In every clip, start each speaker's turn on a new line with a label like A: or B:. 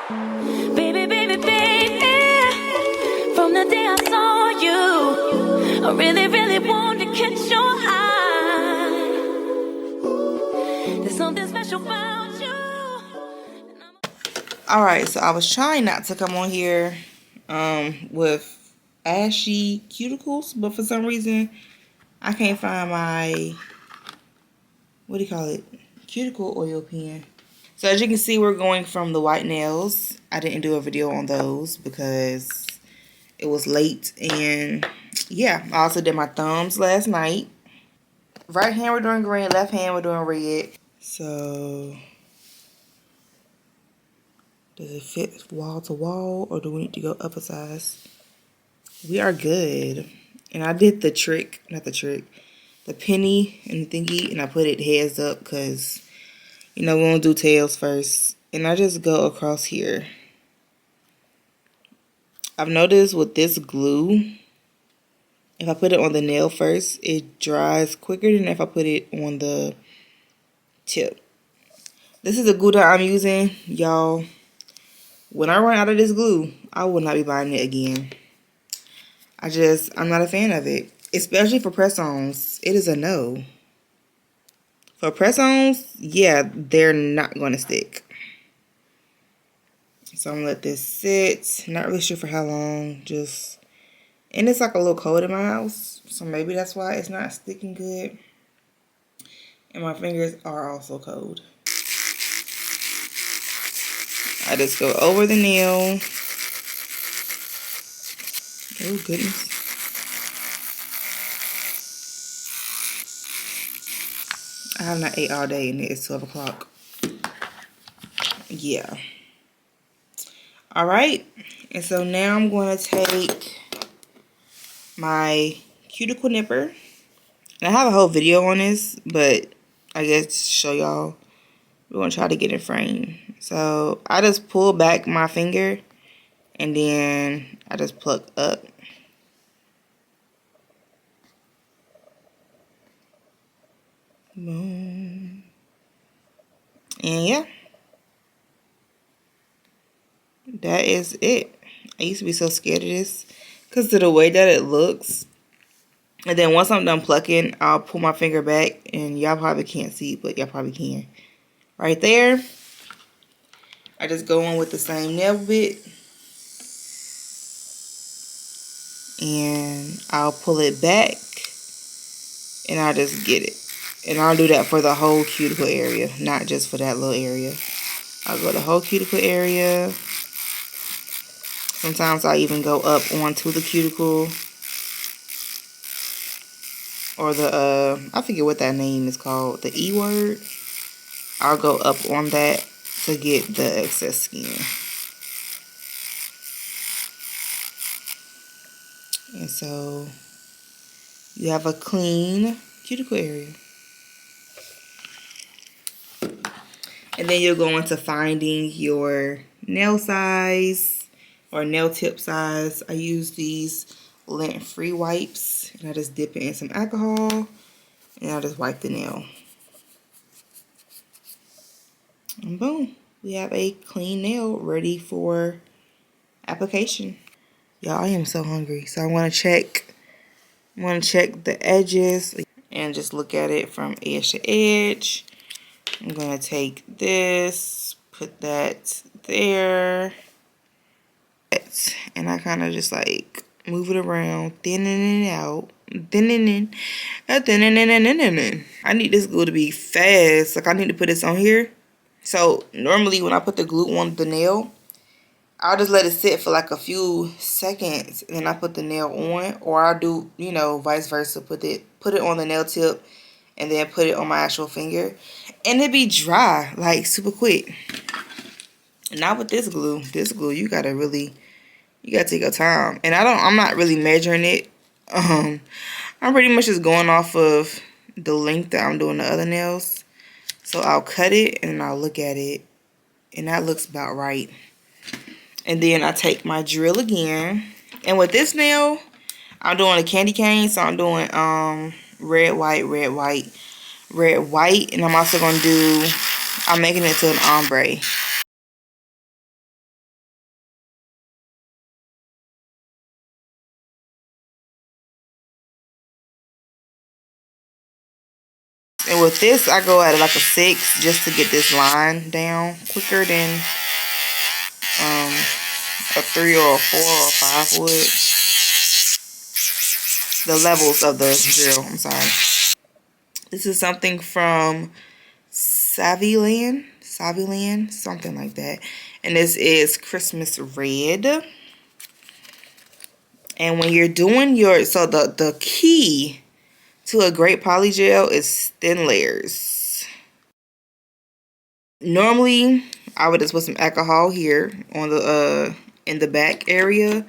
A: Baby, baby, baby, from the day I saw you, I really, really wanted to catch your eye. There's something special about you.
B: Alright, so I was trying not to come on here with ashy cuticles, but for some reason I can't find my, what do you call it, cuticle oil pen. So as you can see, we're going from the white nails. I didn't do a video on those because it was late, and yeah, I also did my thumbs last night. Right hand we're doing green, left hand we're doing red. So does it fit wall to wall, or do we need to go up a size? We are good. And I did the trick, not the trick, the penny and the thingy, and I put it heads up because, you know, we won't do tails first. And I just go across here. I've noticed with this glue, if I put it on the nail first, it dries quicker than if I put it on the tip. This is the glue that I'm using, y'all. When I run out of this glue, I will not be buying it again. I'm not a fan of it. Especially for press-ons. It is a no. For press-ons, yeah, they're not going to stick. So I'm going to let this sit. Not really sure for how long. And it's like a little cold in my house. So maybe that's why it's not sticking good. And my fingers are also cold. I just go over the nail. Oh, goodness. I have not ate all day and it's 12 o'clock. Yeah. Alright. And so now I'm going to take my cuticle nipper. And I have a whole video on this, but I guess to show y'all, we're going to try to get in frame. So I just pull back my finger and then I just pluck up. Boom. And yeah, that is it. I used to be so scared of this because of the way that it looks. And then once I'm done plucking, I'll pull my finger back, and y'all probably can't see, but y'all probably can. Right there. I just go in with the same nail bit. And I'll pull it back. And I'll just get it. And I'll do that for the whole cuticle area, not just for that little area. I'll go the whole cuticle area. Sometimes I even go up onto the cuticle. Or the, I forget what that name is called, the E word. I'll go up on that to get the excess skin. And so you have a clean cuticle area. And then you'll go into finding your nail size or nail tip size. I use these lint-free wipes, and I just dip it in some alcohol, and I just wipe the nail. And boom, we have a clean nail ready for application. Y'all, I am so hungry, so I want to check the edges and just look at it from edge to edge. I'm going to take this, put that there, and I kind of just like move it around, thinning it out, thinning. I need this glue to be fast. Like, I need to put this on here. So normally when I put the glue on the nail, I'll just let it sit for like a few seconds, and then I put the nail on, or I'll do, you know, vice versa, put it on the nail tip and then put it on my actual finger, and it be dry like super quick. Not with this glue. This glue, you gotta take your time. And I'm not really measuring it. I'm pretty much just going off of the length that I'm doing the other nails. So I'll cut it and I'll look at it, and that looks about right. And then I take my drill again. And with this nail, I'm doing a candy cane. So I'm doing red, white, red, white, red, white. And I'm also going to I'm making it to an ombre. And with this, I go at like a 6 just to get this line down quicker than a 3 or a 4 or a 5 would. The levels of the drill, I'm sorry. This is something from Saviland, something like that. And this is Christmas Red. And when you're doing your, so the key to a great polygel is thin layers. Normally, I would just put some alcohol here on the in the back area,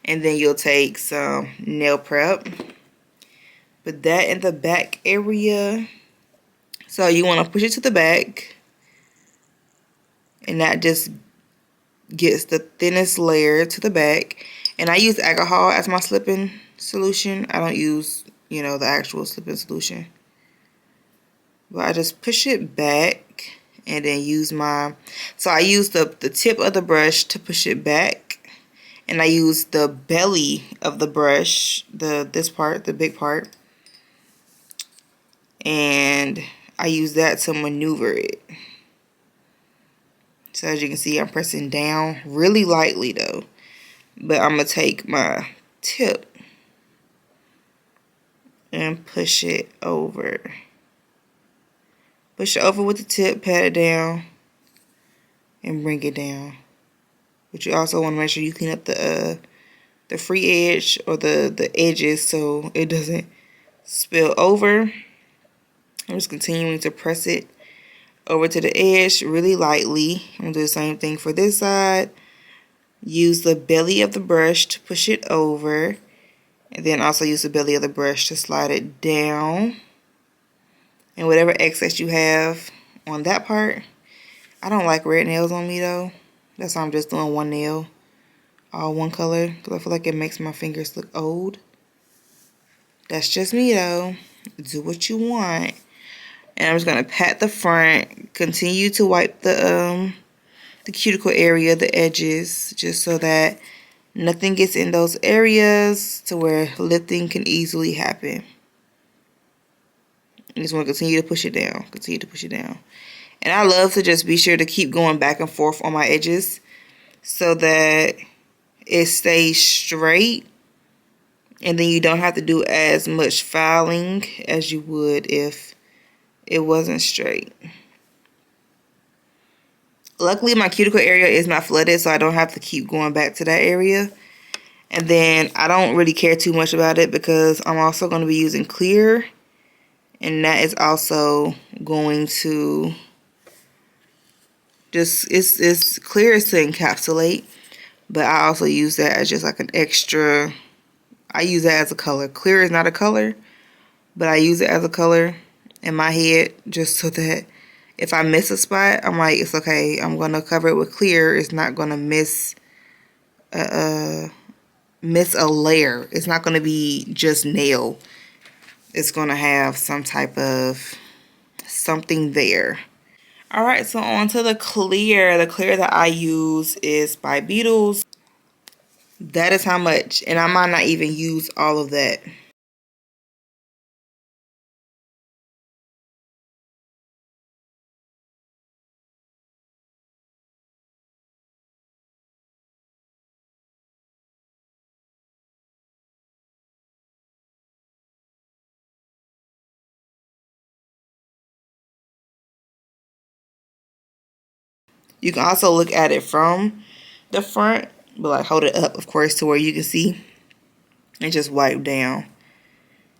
B: and then you'll take some nail prep. Put that in the back area. So you want to push it to the back, and that just gets the thinnest layer to the back. And I use alcohol as my slipping solution. I don't use, you know, the actual slipping solution. But I just push it back and then use my, so I use the tip of the brush to push it back. And I use the belly of the brush, this part, the big part. And I use that to maneuver it. So as you can see, I'm pressing down really lightly though. But I'm going to take my tip and push it over. Push it over with the tip, pat it down, and bring it down. But you also want to make sure you clean up the free edge or the edges so it doesn't spill over. I'm just continuing to press it over to the edge really lightly. I'm going to do the same thing for this side. Use the belly of the brush to push it over. And then also use the belly of the brush to slide it down. And whatever excess you have on that part. I don't like red nails on me though. That's why I'm just doing one nail. All one color. Because I feel like it makes my fingers look old. That's just me though. Do what you want. And I'm just going to pat the front. Continue to wipe the cuticle area, the edges. Just so that nothing gets in those areas to where lifting can easily happen. You just want to continue to push it down. Continue to push it down. And I love to just be sure to keep going back and forth on my edges so that it stays straight. And then you don't have to do as much filing as you would if it wasn't straight. Luckily, my cuticle area is not flooded, so I don't have to keep going back to that area. And then I don't really care too much about it because I'm also going to be using clear. And that is also going to just, it's clear is to encapsulate. But I also use that as just like an extra, I use that as a color. Clear is not a color, but I use it as a color in my head just so that if I miss a spot, I'm like, it's okay. I'm going to cover it with clear. It's not going to miss a layer. It's not going to be just nail. It's going to have some type of something there. Alright, so on to the clear. The clear that I use is by Beetles. That is how much. And I might not even use all of that. You can also look at it from the front, but like hold it up, of course, to where you can see. And just wipe down.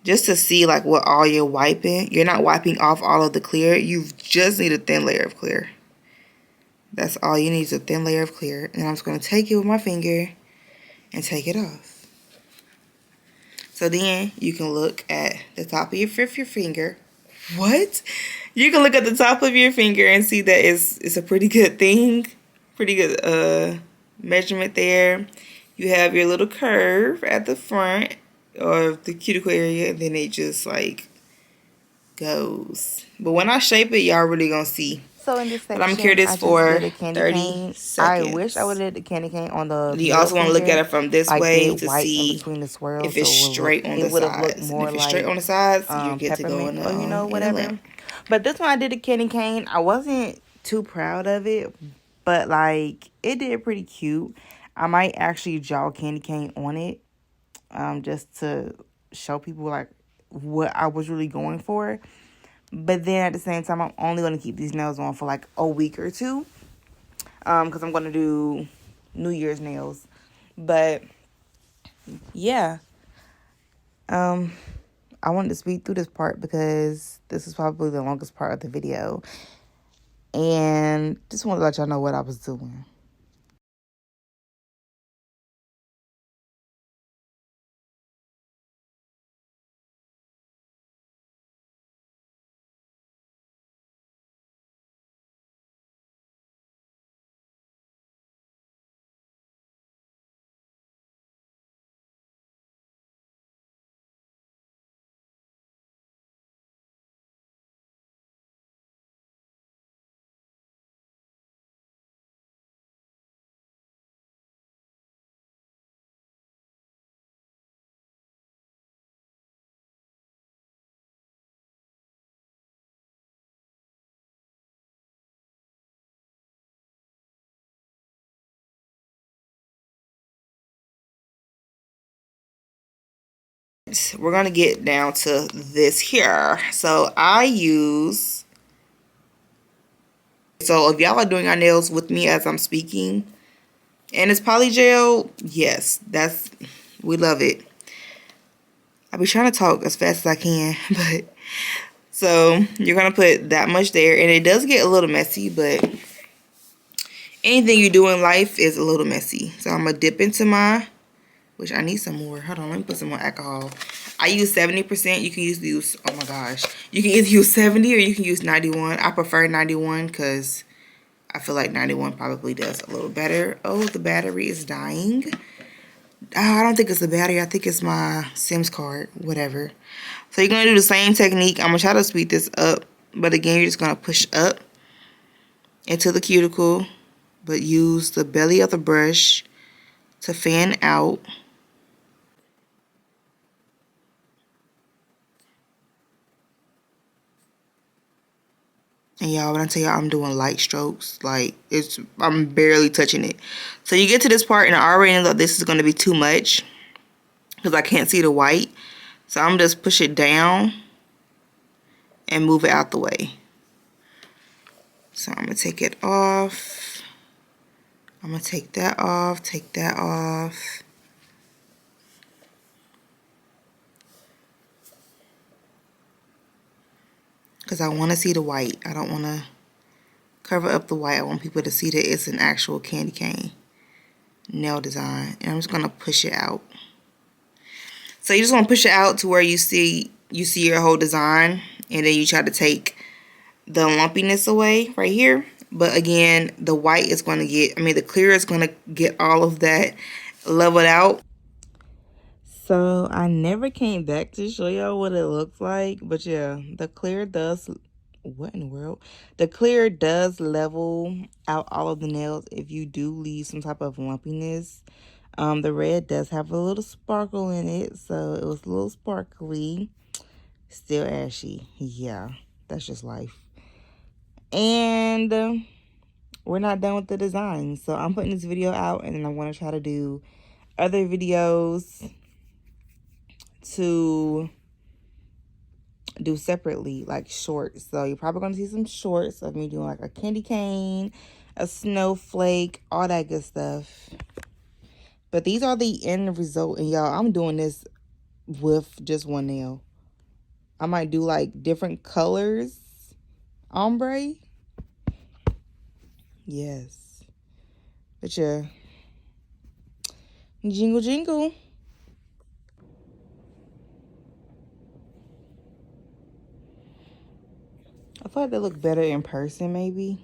B: Just to see like what all you're wiping. You're not wiping off all of the clear. You just need a thin layer of clear. That's all you need is a thin layer of clear. And I'm just going to take it with my finger and take it off. So then you can look at the top of your finger. What? You can look at the top of your finger and see that it's a pretty good thing. Pretty good measurement there. You have your little curve at the front of the cuticle area, and then it just like goes. But when I shape it, y'all really gonna see.
C: So in this section,
B: but I'm gonna carry this for 30
C: cane.
B: seconds.
C: I wish I would have did the candy cane on the.
B: You also want to look at it from this way to see
C: the swirls,
B: if it's straight on the sides.
C: Looked more
B: if it's straight on the sides, you're good to go in the
C: whatever. But this one I did a candy cane. I wasn't too proud of it, but like it did pretty cute. I might actually draw a candy cane on it, just to show people like what I was really going for. But then at the same time, I'm only gonna keep these nails on for like a week or two, because I'm gonna do New Year's nails. But yeah, I wanted to speed through this part because this is probably the longest part of the video. And just wanted to let y'all know what I was doing.
B: We're gonna get down to this here. So so if y'all are doing our nails with me as I'm speaking, and it's polygel, yes, we love it. I be trying to talk as fast as I can, but so you're gonna put that much there, and it does get a little messy, but anything you do in life is a little messy. So I'm gonna dip into which I need some more. Hold on, let me put some more alcohol. I use 70%. You can use, oh my gosh. You can either use 70 or you can use 91. I prefer 91 because I feel like 91 probably does a little better. Oh, the battery is dying. I don't think it's the battery. I think it's my Sims card, whatever. So you're going to do the same technique. I'm going to try to speed this up. But again, you're just going to push up into the cuticle. But use the belly of the brush to fan out. And y'all, when I tell y'all I'm doing light strokes, like I'm barely touching it. So you get to this part and I already know that this is going to be too much because I can't see the white. So I'm just push it down and move it out the way. So I'm going to take it off. I'm going to take that off, take that off. Because I want to see the white. I don't want to cover up the white. I want people to see that it's an actual candy cane nail design. And I'm just going to push it out. So you just want to push it out to where you see your whole design. And then you try to take the lumpiness away right here. But again, the white is going to the clear is going to get all of that leveled out.
C: So I never came back to show y'all what it looks like. But yeah, the clear does, what in the world? The clear does level out all of the nails if you do leave some type of lumpiness. The red does have a little sparkle in it, so it was a little sparkly. Still ashy. Yeah, that's just life. And we're not done with the design. So I'm putting this video out, and then I'm going to try to do other videos to do separately, like shorts. So you're probably going to see some shorts of me doing like a candy cane, a snowflake, all that good stuff. But these are the end result. And y'all, I'm doing this with just one nail. I might do like different colors. Ombre. Yes. But yeah. Jingle jingle. I thought they look better in person maybe.